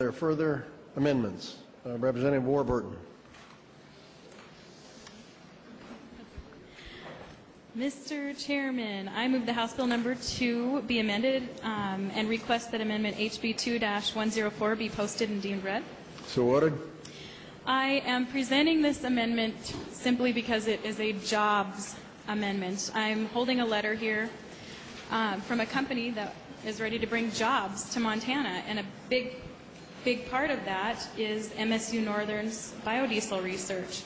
Are there further amendments? Representative Warburton. Mr. Chairman, I move the House Bill number 2 be amended and request that Amendment HB2.1.1.1.w.mv be posted and deemed read. So ordered. I am presenting this amendment simply because it is a jobs amendment. I'm holding a letter here from a company that is ready to bring jobs to Montana, and a big part of that is MSU-Northern's biodiesel research.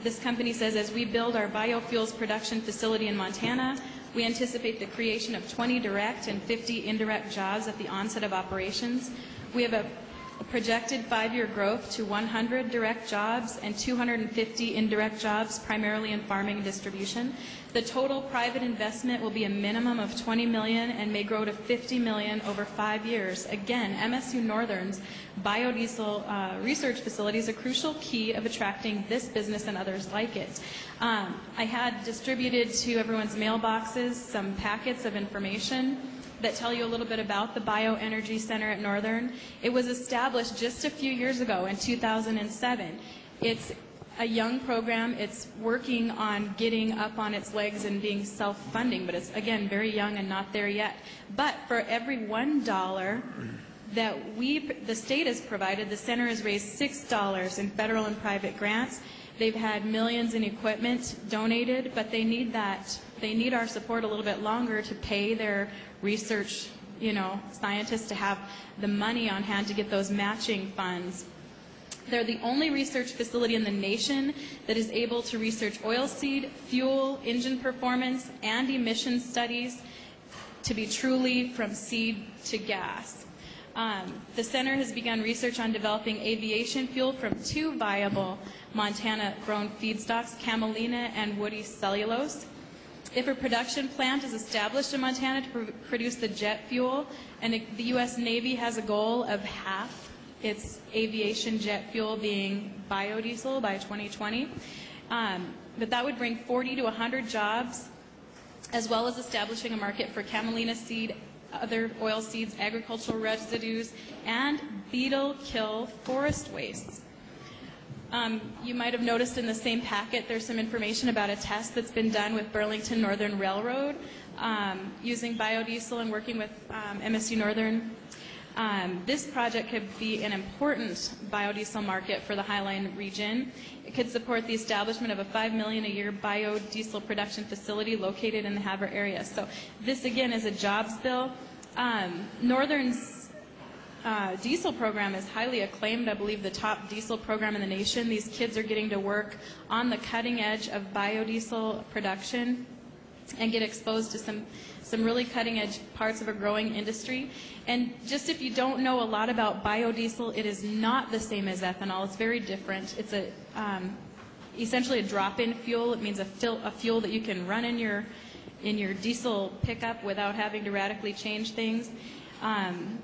This company says, as we build our biofuels production facility in Montana, we anticipate the creation of 20 direct and 50 indirect jobs at the onset of operations. We have a projected 5-year growth to 100 direct jobs and 250 indirect jobs, primarily in farming and distribution. The total private investment will be a minimum of $20 million and may grow to $50 million over 5 years. Again, MSU-Northern's biodiesel research facility is a crucial key of attracting this business and others like it. I had distributed to everyone's mailboxes some packets of information that tell you a little bit about the Bioenergy Center at Northern. It was established just a few years ago in 2007. It's a young program. It's working on getting up on its legs and being self-funding, but it's, again, very young and not there yet. But for every $1 that the state has provided, the center has raised $6 in federal and private grants. They've had millions in equipment donated, but they need that. They need our support a little bit longer to pay their research, scientists to have the money on hand to get those matching funds. They're the only research facility in the nation that is able to research oilseed, fuel, engine performance, and emission studies to be truly from seed to gas. The center has begun research on developing aviation fuel from 2 viable Montana-grown feedstocks, camelina and woody cellulose. If a production plant is established in Montana to produce the jet fuel, and the U.S. Navy has a goal of half its aviation jet fuel being biodiesel by 2020, but that would bring 40 to 100 jobs, as well as establishing a market for camelina seed, other oil seeds, agricultural residues, and beetle kill forest wastes. You might have noticed in the same packet there's some information about a test that's been done with Burlington Northern Railroad using biodiesel and working with MSU-Northern. This project could be an important biodiesel market for the Highline region. It could support the establishment of a $5 million a year biodiesel production facility located in the Havre area. So this, again, is a jobs bill. Northern's diesel program is highly acclaimed, I believe the top diesel program in the nation. These kids are getting to work on the cutting edge of biodiesel production and get exposed to some really cutting edge parts of a growing industry. And just if you don't know a lot about biodiesel, it is not the same as ethanol. It's very different. It's essentially a drop-in fuel. It means a fuel that you can run in your diesel pickup without having to radically change things.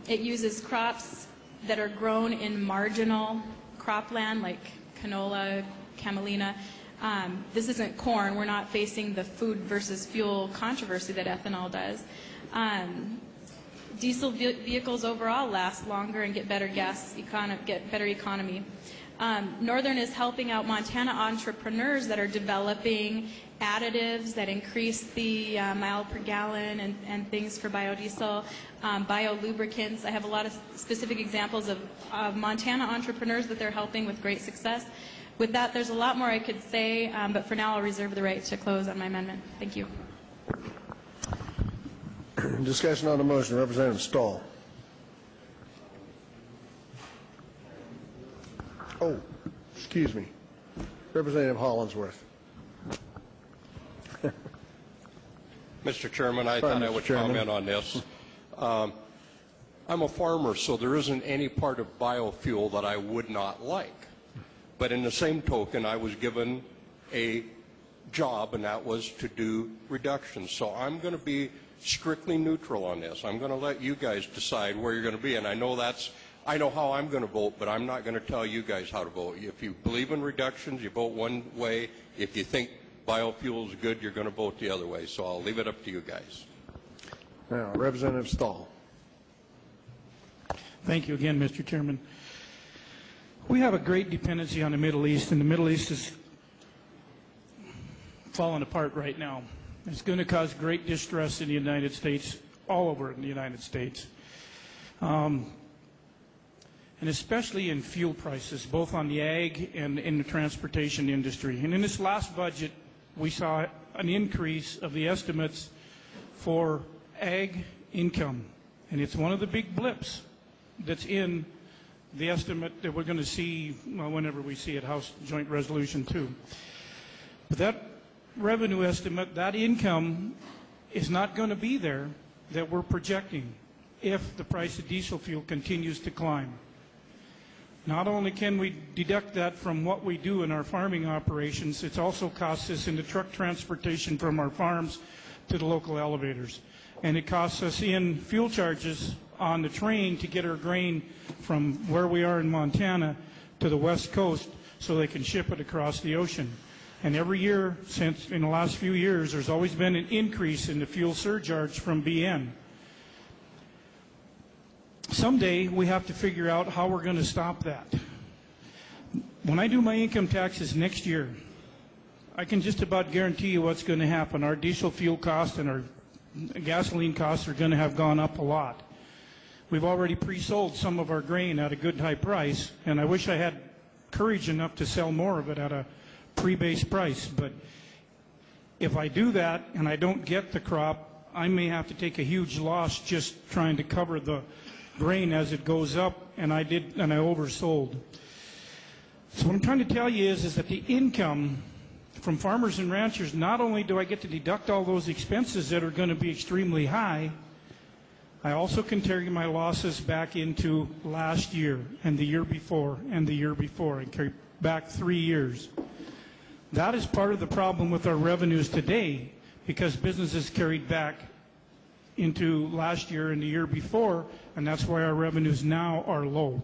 It uses crops that are grown in marginal cropland like canola, camelina. This isn't corn. We're not facing the food versus fuel controversy that ethanol does. Diesel vehicles overall last longer and get better better economy. Northern is helping out Montana entrepreneurs that are developing additives that increase the mile per gallon and things for biodiesel, biolubricants. I have a lot of specific examples of Montana entrepreneurs that they're helping with great success. With that, there's a lot more I could say, but for now I'll reserve the right to close on my amendment. Thank you. Discussion on the motion. Representative Stahl. Oh, excuse me. Representative Hollinsworth. Mr. Chairman, I thought I would comment on this. I'm a farmer, so there isn't any part of biofuel that I would not like. But in the same token, I was given a job, and that was to do reductions. So I'm going to be strictly neutral on this. I'm going to let you guys decide where you're going to be. And I know how I'm going to vote, but I'm not going to tell you guys how to vote. If you believe in reductions, you vote one way. If you think biofuel is good, you're going to vote the other way. So I'll leave it up to you guys. Now, Representative Stahl. Thank you again, Mr. Chairman. We have a great dependency on the Middle East, and the Middle East is falling apart right now. It's going to cause great distress in the United States, all over in the United States, and especially in fuel prices, both on the ag and in the transportation industry. And in this last budget, we saw an increase of the estimates for ag income, and it's one of the big blips that's in the estimate that we're going to see, well, whenever we see it, House Joint Resolution 2. But that revenue estimate, that income is not going to be there that we're projecting if the price of diesel fuel continues to climb. Not only can we deduct that from what we do in our farming operations, it also costs us in the truck transportation from our farms to the local elevators. And it costs us in fuel charges on the train to get our grain from where we are in Montana to the West Coast so they can ship it across the ocean. And every year since in the last few years, there's always been an increase in the fuel surcharge from BN. Someday we have to figure out how we're going to stop that. When I do my income taxes next year, I can just about guarantee you what's going to happen. Our diesel fuel costs and our gasoline costs are going to have gone up a lot. We've already pre-sold some of our grain at a good high price, and I wish I had courage enough to sell more of it at a pre-base price. But if I do that and I don't get the crop, I may have to take a huge loss just trying to cover the grain as it goes up, and I oversold. So what I'm trying to tell you is that the income from farmers and ranchers, not only do I get to deduct all those expenses that are going to be extremely high, I also can carry my losses back into last year and the year before and the year before and carry back 3 years. That is part of the problem with our revenues today, because businesses carried back into last year and the year before, and that's why our revenues now are low.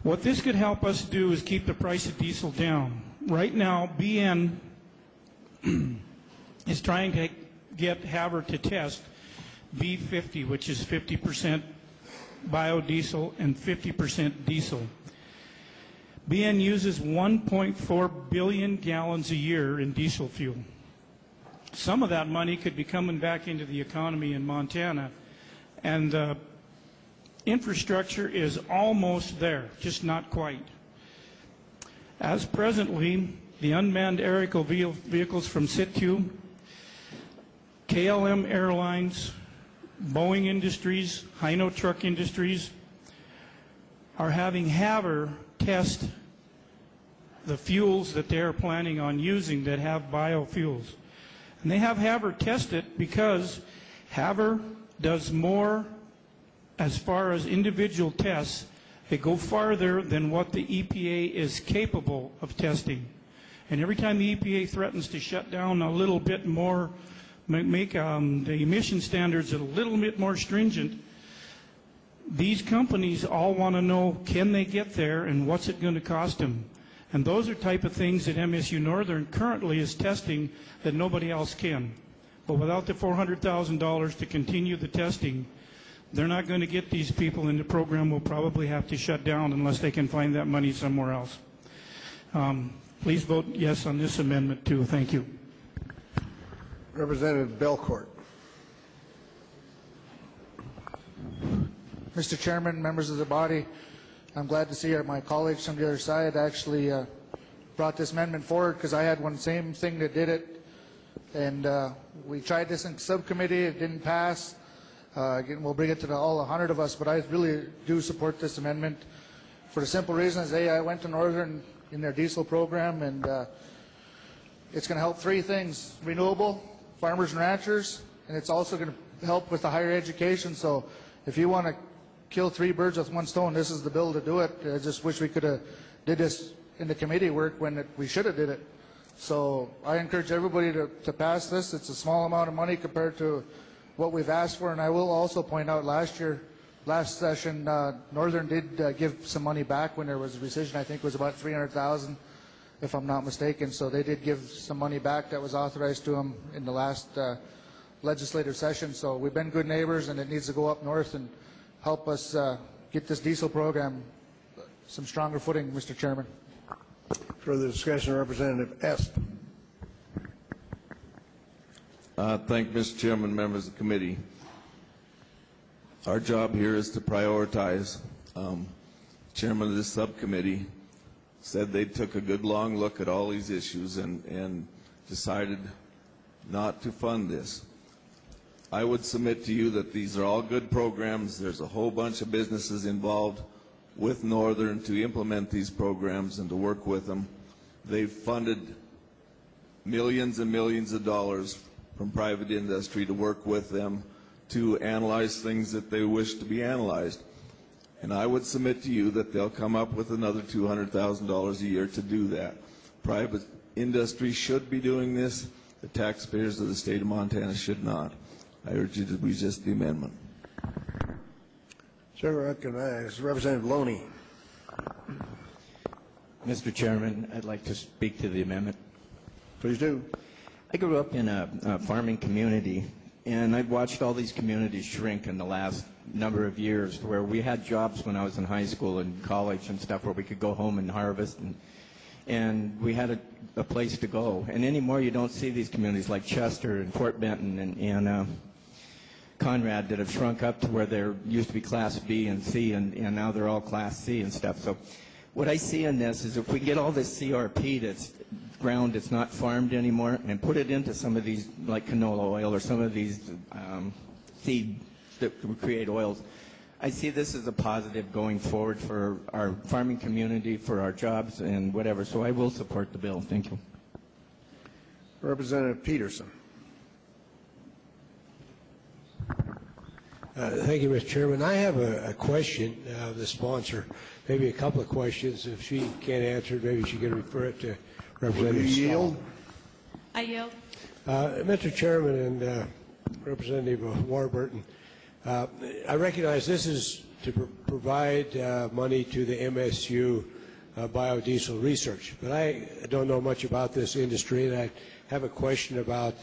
What this could help us do is keep the price of diesel down. Right now, BN is trying to get HB2.1.1.1 to test B50, which is 50% biodiesel and 50% diesel. BN uses 1.4 billion gallons a year in diesel fuel. Some of that money could be coming back into the economy in Montana, and the infrastructure is almost there, just not quite. As presently, the unmanned aerial vehicles from Situ, KLM Airlines, Boeing Industries, Hino Truck Industries are having HB2.1.1.1 test the fuels that they are planning on using that have biofuels. And they have HB2.1.1.1 test it because HB2.1.1.1 does more as far as individual tests. They go farther than what the EPA is capable of testing. And every time the EPA threatens to shut down a little bit more, make the emission standards a little bit more stringent, these companies all want to know, can they get there and what's it going to cost them? And those are type of things that MSU-Northern currently is testing that nobody else can. But without the $400,000 to continue the testing, they're not going to get these people, and the program will probably have to shut down unless they can find that money somewhere else. Please vote yes on this amendment too. Thank you. Representative Belcourt. Mr. Chairman, members of the body, I'm glad to see my colleagues from the other side actually brought this amendment forward, because I had one same thing that did it, and we tried this in subcommittee. It didn't pass. Again, we'll bring it to all 100 of us, but I really do support this amendment for the simple reason is I went to Northern in their diesel program, and it's going to help three things: renewable, farmers and ranchers, and it's also going to help with the higher education. So if you want to kill three birds with one stone, this is the bill to do it. I just wish we could have did this in the committee work when we should have did it. So I encourage everybody to pass this. It's a small amount of money compared to what we've asked for, and I will also point out last session, Northern did give some money back when there was a rescission. I think it was about $300,000, if I'm not mistaken. So they did give some money back that was authorized to them in the last legislative session. So we've been good neighbors, and it needs to go up north and help us get this diesel program some stronger footing, Mr. Chairman. Further discussion, Representative Esp. Thank you, Mr. Chairman, members of the committee. Our job here is to prioritize. Chairman of this subcommittee said they took a good long look at all these issues and decided not to fund this. I would submit to you that these are all good programs. There's a whole bunch of businesses involved with Northern to implement these programs and to work with them. They've funded millions and millions of dollars from private industry to work with them to analyze things that they wish to be analyzed. And I would submit to you that they'll come up with another $200,000 a year to do that. Private industry should be doing this. The taxpayers of the state of Montana should not. I urge you to resist the amendment. Chair recognizes Representative Loney. Mr. Chairman, I'd like to speak to the amendment. Please do. I grew up in a farming community, and I've watched all these communities shrink in the last number of years, where we had jobs when I was in high school and college and stuff where we could go home and harvest, and we had a place to go. And anymore you don't see these communities like Chester and Fort Benton and Conrad that have shrunk up to where there used to be Class B and C, and now they're all Class C and stuff. So what I see in this is if we get all this CRP that's ground that's not farmed anymore and put it into some of these, like canola oil or some of these seeds that create oils, I see this as a positive going forward for our farming community, for our jobs and whatever. So I will support the bill. Thank you. Representative Peterson. Thank you, Mr. Chairman. I have a question of the sponsor, maybe a couple of questions. If she can't answer it, maybe she can refer it to Representative Yield. I yield. Mr. Chairman and Representative Warburton, I recognize this is to provide money to the MSU biodiesel research, but I don't know much about this industry, and I have a question about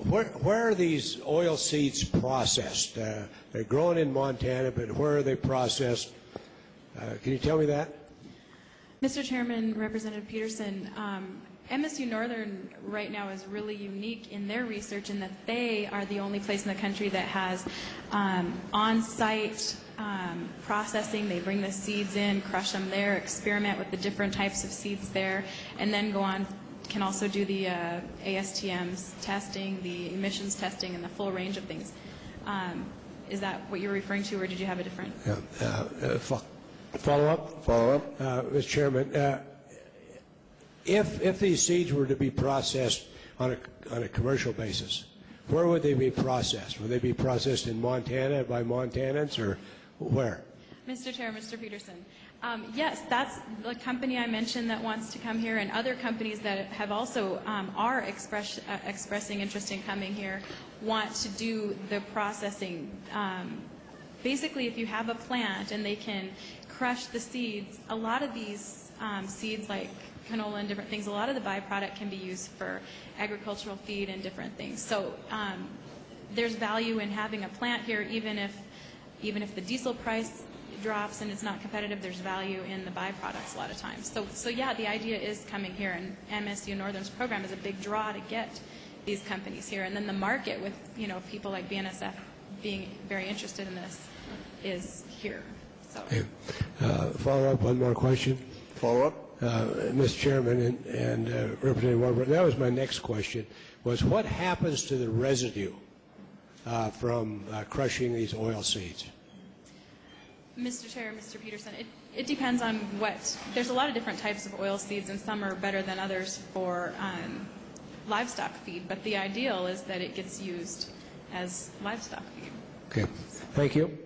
where are these oil seeds processed? They're grown in Montana, but where are they processed? Can you tell me that? Mr. Chairman, Representative Peterson, MSU-Northern right now is really unique in their research in that they are the only place in the country that has on-site processing. They bring the seeds in, crush them there, experiment with the different types of seeds there, and then go on, can also do the ASTMs testing, the emissions testing, and the full range of things. Is that what you're referring to, or did you have a different? Follow-up? Follow-up. Mr. Chairman, if these seeds were to be processed on a commercial basis, where would they be processed? Would they be processed in Montana by Montanans, or where? Mr. Chair, Mr. Peterson, yes, that's the company I mentioned that wants to come here, and other companies that have also are expressing interest in coming here want to do the processing. Basically, if you have a plant and they can crush the seeds, a lot of these seeds like canola and different things, a lot of the byproduct can be used for agricultural feed and different things. So there's value in having a plant here, even if the diesel price drops and it's not competitive, there's value in the byproducts a lot of times. So yeah, the idea is coming here, and MSU-Northern's program is a big draw to get these companies here. And then the market with, people like BNSF being very interested in this is here. So. Okay. Follow up, one more question. Follow up. Mr. Chairman and Representative Warburton, that was my next question, was what happens to the residue from crushing these oil seeds? Mr. Chair, Mr. Peterson, it depends on there's a lot of different types of oil seeds, and some are better than others for livestock feed, but the ideal is that it gets used as livestock feed. Okay, thank you.